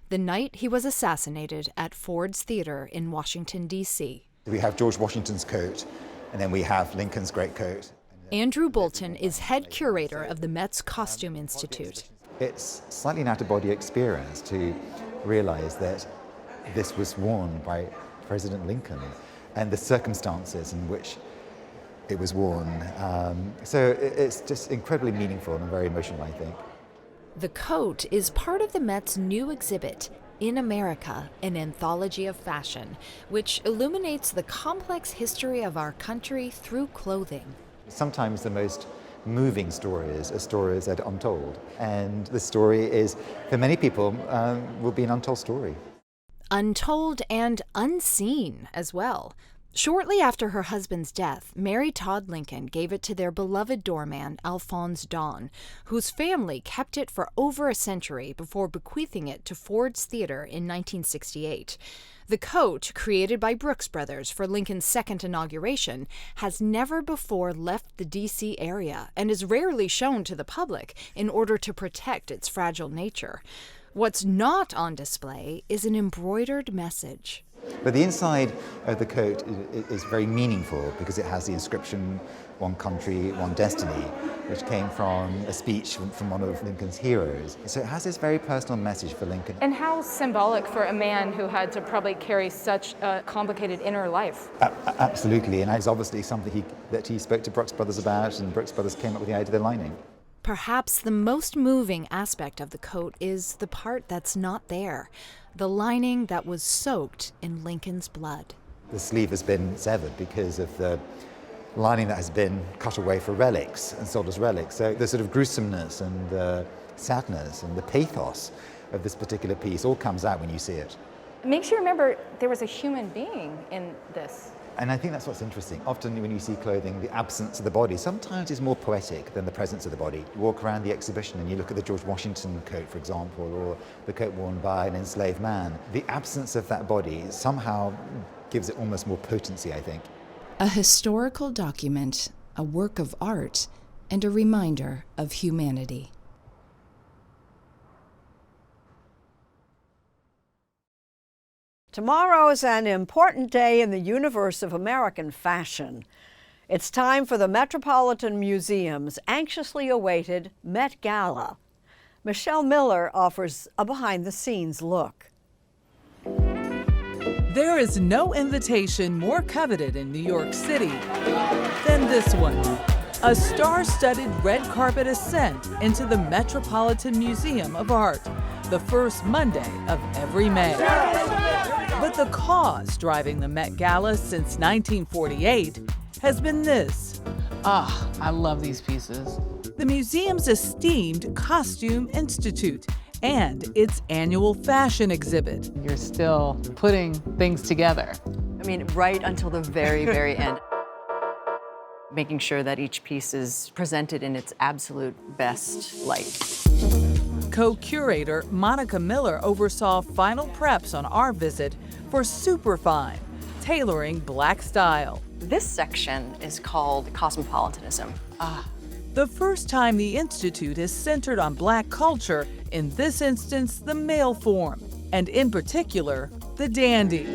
the night he was assassinated at Ford's Theater in Washington, D.C. We have George Washington's coat, and then we have Lincoln's greatcoat. Andrew Bolton is head curator of the Met's Costume Institute. It's slightly an out-of-body experience to realize that this was worn by President Lincoln and the circumstances in which it was worn. So it's just incredibly meaningful and very emotional, I think. The coat is part of the Met's new exhibit, In America, an Anthology of Fashion, which illuminates the complex history of our country through clothing. Sometimes the most moving stories are stories that are untold. And the story is, for many people, will be an untold story. Untold and unseen as well. Shortly after her husband's death, Mary Todd Lincoln gave it to their beloved doorman, Alphonse Donne, whose family kept it for over a century before bequeathing it to Ford's Theater in 1968. The coat, created by Brooks Brothers for Lincoln's second inauguration, has never before left the D.C. area and is rarely shown to the public in order to protect its fragile nature. What's not on display is an embroidered message. But the inside of the coat is very meaningful because it has the inscription, "One country, one destiny," which came from a speech from one of Lincoln's heroes. So it has this very personal message for Lincoln. And how symbolic for a man who had to probably carry such a complicated inner life. Absolutely, and it's obviously something that he spoke to Brooks Brothers about, and Brooks Brothers came up with the idea of the lining. Perhaps the most moving aspect of the coat is the part that's not there, the lining that was soaked in Lincoln's blood. The sleeve has been severed because of the lining that has been cut away for relics and sold as relics. So the sort of gruesomeness and the sadness and the pathos of this particular piece all comes out when you see it. It makes you remember there was a human being in this. And I think that's what's interesting. Often when you see clothing, the absence of the body sometimes is more poetic than the presence of the body. You walk around the exhibition and you look at the George Washington coat, for example, or the coat worn by an enslaved man. The absence of that body somehow gives it almost more potency, I think. A historical document, a work of art, and a reminder of humanity. Tomorrow is an important day in the universe of American fashion. It's time for the Metropolitan Museum's anxiously awaited Met Gala. Michelle Miller offers a behind-the-scenes look. There is no invitation more coveted in New York City than this one. A star-studded red carpet ascent into the Metropolitan Museum of Art, the first Monday of every May. But the cause driving the Met Gala since 1948 has been this. I love these pieces. The museum's esteemed Costume Institute and its annual fashion exhibit. You're still putting things together. I mean, right until the very, very end. Making sure that each piece is presented in its absolute best light. Co-curator Monica Miller oversaw final preps on our visit for Superfine, tailoring Black style. This section is called Cosmopolitanism. The first time the Institute is centered on Black culture, in this instance, the male form, and in particular, the dandy.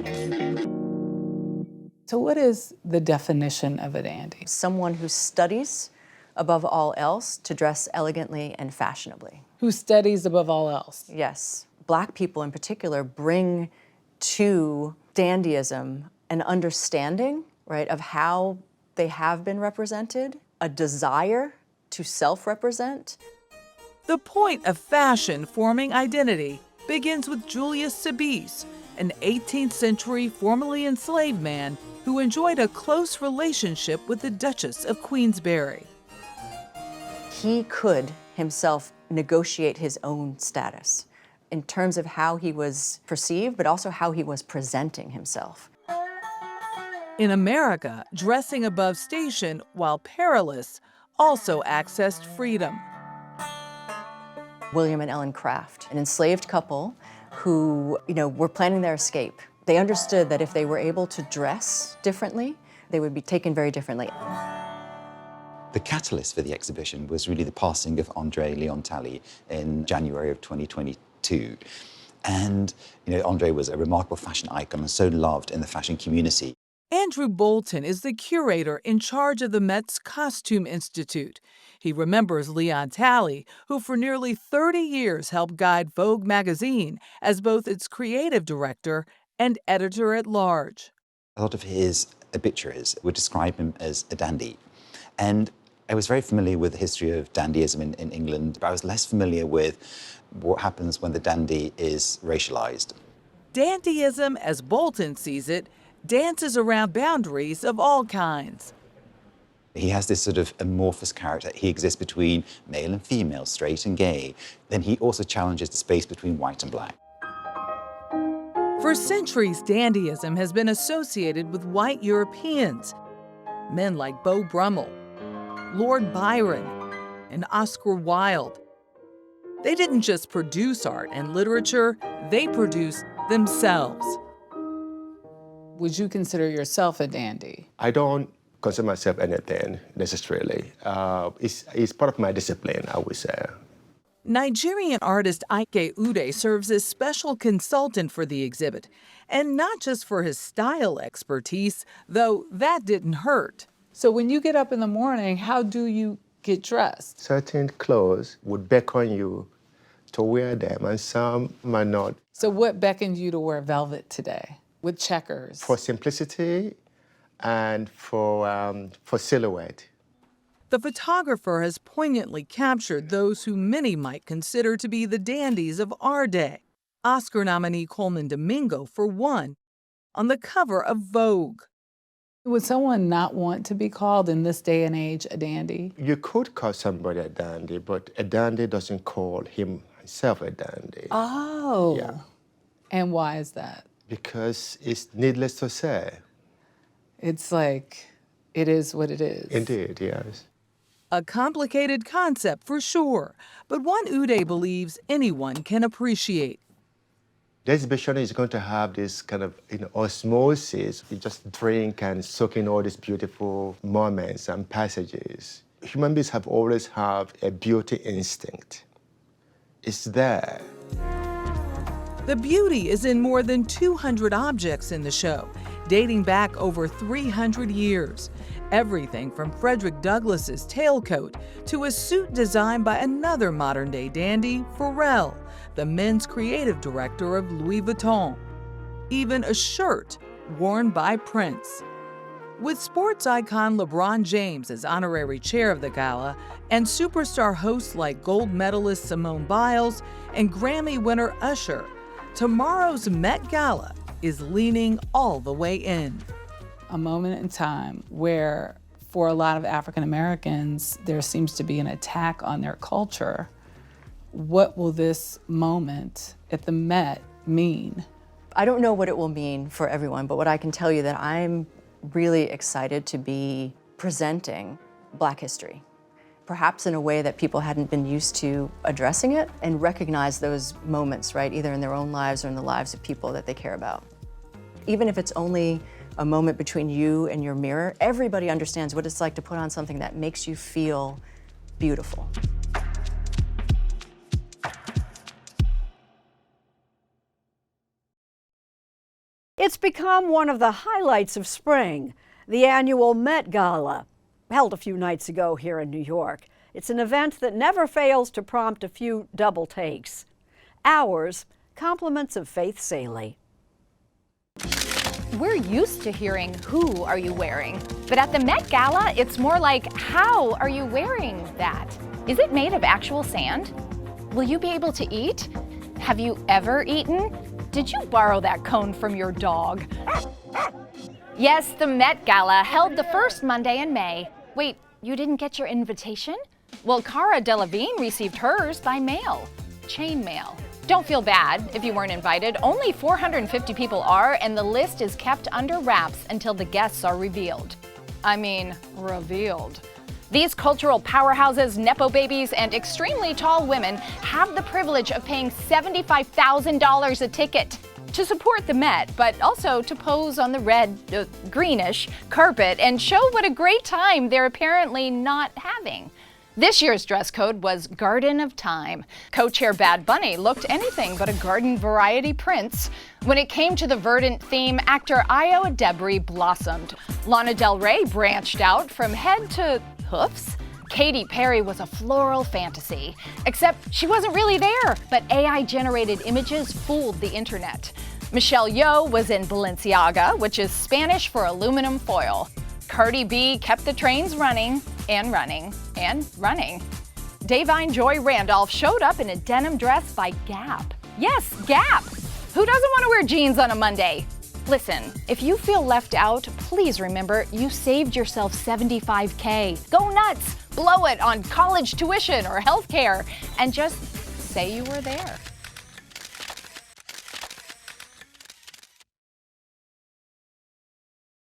So what is the definition of a dandy? Someone who studies, above all else, to dress elegantly and fashionably. Who studies above all else? Yes. Black people in particular bring to dandyism an understanding, right, of how they have been represented, a desire to self-represent. The point of fashion forming identity begins with Julius Sobiese, an 18th century formerly enslaved man who enjoyed a close relationship with the Duchess of Queensberry. He could himself negotiate his own status in terms of how he was perceived, but also how he was presenting himself. In America, dressing above station, while perilous, also accessed freedom. William and Ellen Craft, an enslaved couple who, were planning their escape. They understood that if they were able to dress differently, they would be taken very differently. The catalyst for the exhibition was really the passing of André Leon Talley in January of 2022. And, André was a remarkable fashion icon and so loved in the fashion community. Andrew Bolton is the curator in charge of the Met's Costume Institute. He remembers Leon Talley, who for nearly 30 years helped guide Vogue magazine as both its creative director and editor-at-large. A lot of his obituaries would describe him as a dandy. And I was very familiar with the history of dandyism in England, but I was less familiar with what happens when the dandy is racialized. Dandyism, as Bolton sees it, dances around boundaries of all kinds. He has this sort of amorphous character. He exists between male and female, straight and gay. Then he also challenges the space between white and black. For centuries, dandyism has been associated with white Europeans. Men like Beau Brummel, Lord Byron, and Oscar Wilde. They didn't just produce art and literature, they produced themselves. Would you consider yourself a dandy? I don't consider myself anything necessarily. It's part of my discipline, I would say. Nigerian artist Ike Ude serves as special consultant for the exhibit, and not just for his style expertise, though that didn't hurt. So when you get up in the morning, how do you get dressed? Certain clothes would beckon you to wear them, and some might not. So what beckoned you to wear velvet today with checkers? For simplicity and for silhouette. The photographer has poignantly captured those who many might consider to be the dandies of our day. Oscar nominee Coleman Domingo, for one, on the cover of Vogue. Would someone not want to be called in this day and age a dandy? You could call somebody a dandy, but a dandy doesn't call himself a dandy. Oh. Yeah. And why is that? Because it's needless to say. It's like, it is what it is. Indeed, yes. A complicated concept for sure, but one Ude believes anyone can appreciate. The exhibition is going to have this kind of osmosis. You just drink and soak in all these beautiful moments and passages. Human beings have always had a beauty instinct. It's there. The beauty is in more than 200 objects in the show, dating back over 300 years. Everything from Frederick Douglass's tailcoat to a suit designed by another modern-day dandy, Pharrell, the men's creative director of Louis Vuitton. Even a shirt worn by Prince. With sports icon LeBron James as honorary chair of the gala, and superstar hosts like gold medalist Simone Biles and Grammy winner Usher, tomorrow's Met Gala is leaning all the way in. A moment in time where, for a lot of African Americans, there seems to be an attack on their culture. What will this moment at the Met mean? I don't know what it will mean for everyone, but what I can tell you that I'm really excited to be presenting Black history, perhaps in a way that people hadn't been used to addressing it, and recognize those moments, right, either in their own lives or in the lives of people that they care about. Even if it's only a moment between you and your mirror, everybody understands what it's like to put on something that makes you feel beautiful. It's become one of the highlights of spring, the annual Met Gala, held a few nights ago here in New York. It's an event that never fails to prompt a few double takes. Ours, compliments of Faith Salie. We're used to hearing, "Who are you wearing?" But at the Met Gala, it's more like, "How are you wearing that? Is it made of actual sand? Will you be able to eat? Have you ever eaten? Did you borrow that cone from your dog?" Yes, the Met Gala, held the first Monday in May. Wait, you didn't get your invitation? Well, Cara Delevingne received hers by mail. Chain mail. Don't feel bad if you weren't invited. Only 450 people are, and the list is kept under wraps until the guests are revealed. I mean, revealed. These cultural powerhouses, Nepo babies, and extremely tall women have the privilege of paying $75,000 a ticket to support the Met, but also to pose on the red, greenish carpet and show what a great time they're apparently not having. This year's dress code was Garden of Time. Co-chair Bad Bunny looked anything but a garden variety prince. When it came to the verdant theme, actor Ayo Edebiri blossomed. Lana Del Rey branched out from head to hoofs. Katy Perry was a floral fantasy, except she wasn't really there, but AI-generated images fooled the internet. Michelle Yeoh was in Balenciaga, which is Spanish for aluminum foil. Cardi B kept the trains running and running and running. Davine Joy Randolph showed up in a denim dress by Gap. Yes, Gap! Who doesn't want to wear jeans on a Monday? Listen, if you feel left out, please remember you saved yourself $75K. Go nuts! Blow it on college tuition or healthcare, and just say you were there.